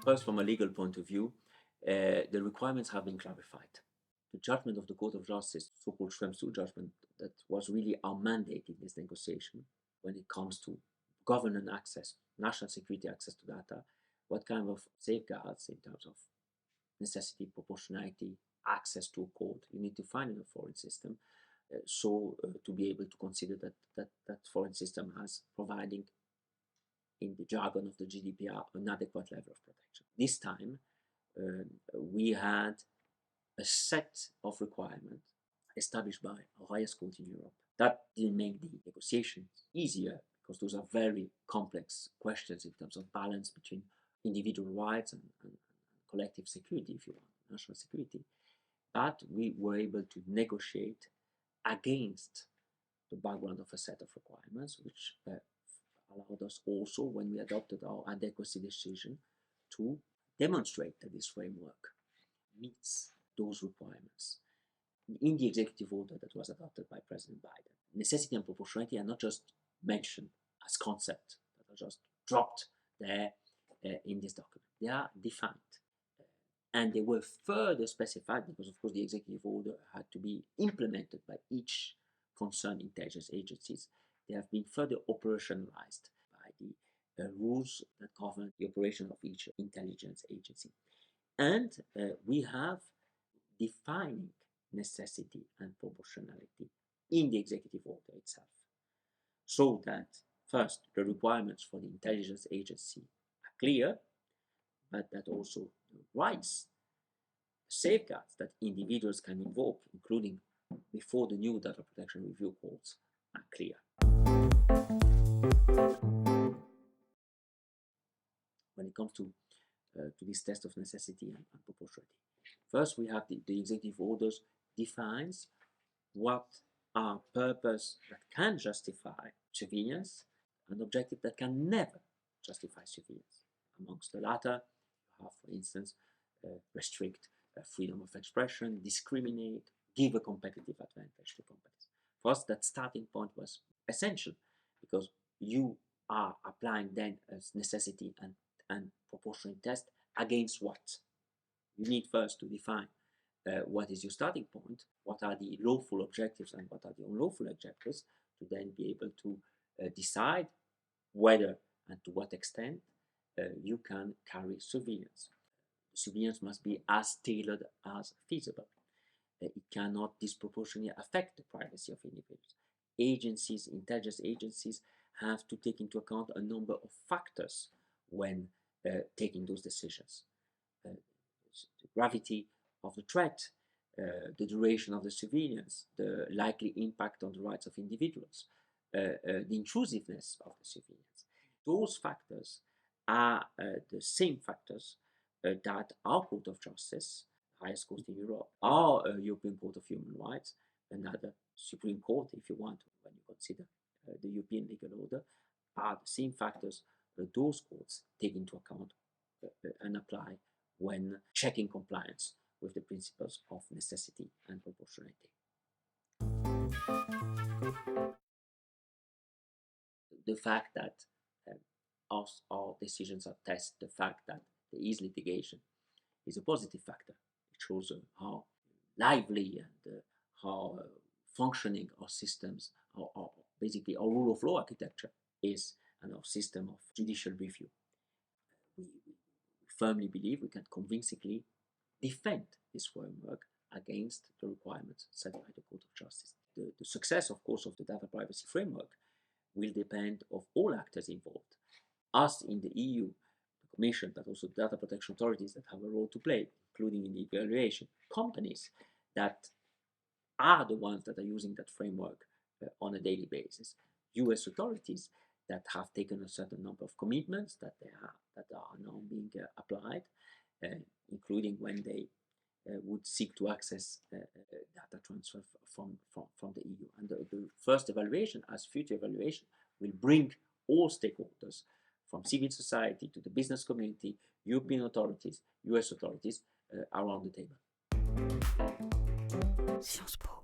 First, from a legal point of view, the requirements have been clarified. The judgment of the Court of Justice, so-called Schrems II judgment, that was really our mandate in this negotiation when it comes to governance access, national security access to data, what kind of safeguards in terms of necessity, proportionality, access to a court you need to find in a foreign system, to be able to consider that foreign system as providing, in the jargon of the GDPR, an adequate level of protection. This time, we had a set of requirements established by our highest court in Europe. That didn't make the negotiations easier, because those are very complex questions in terms of balance between individual rights and collective security, if you want, national security. But we were able to negotiate against the background of a set of requirements, which allowed us also, when we adopted our adequacy decision, to demonstrate that this framework meets those requirements. In the executive order that was adopted by President Biden, necessity and proportionality are not just mentioned as concepts that are just dropped there in this document. They are defined. And they were further specified, because of course the executive order had to be implemented by each concerned intelligence agencies. They have been further operationalized by the rules that govern the operation of each intelligence agency. And we have defining necessity and proportionality in the executive order itself, so that first, the requirements for the intelligence agency are clear, but that also the rights, safeguards that individuals can invoke, including before the new data protection review courts, are clear. When it comes to this test of necessity and proportionality, first we have the executive orders defines what are purposes that can justify surveillance and objectives that can never justify surveillance. Amongst the latter, you have, for instance, restrict freedom of expression, discriminate, give a competitive advantage to companies. For us, that starting point was essential, because you are applying then as necessity and proportionality test against what? You need first to define what is your starting point, what are the lawful objectives and what are the unlawful objectives, to then be able to decide whether and to what extent you can carry surveillance. Surveillance must be as tailored as feasible. It cannot disproportionately affect the privacy of individuals. Agencies, intelligence agencies, have to take into account a number of factors when taking those decisions. The gravity of the threat, the duration of the surveillance, the likely impact on the rights of individuals, the intrusiveness of the surveillance. Those factors are the same factors that our Court of Justice, highest court in Europe, our European Court of Human Rights, another Supreme Court, if you want, when you consider the European legal order, are the same factors that those courts take into account and apply when checking compliance with the principles of necessity and proportionality. The fact that our decisions are tested, the fact that there is litigation, is a positive factor. It shows how lively and how functioning our systems, basically our rule of law architecture is, and our system of judicial review. We firmly believe we can convincingly defend this framework against the requirements set by the Court of Justice. The success, of course, of the data privacy framework will depend on all actors involved. Us in the EU, the Commission, but also data protection authorities that have a role to play, including in the evaluation, companies that are the ones that are using that framework on a daily basis, US authorities that have taken a certain number of commitments that are now being applied, including when they would seek to access data transfer from the EU. And the first evaluation, as future evaluation, will bring all stakeholders, from civil society to the business community, European authorities, US authorities, around the table. Sciences Po.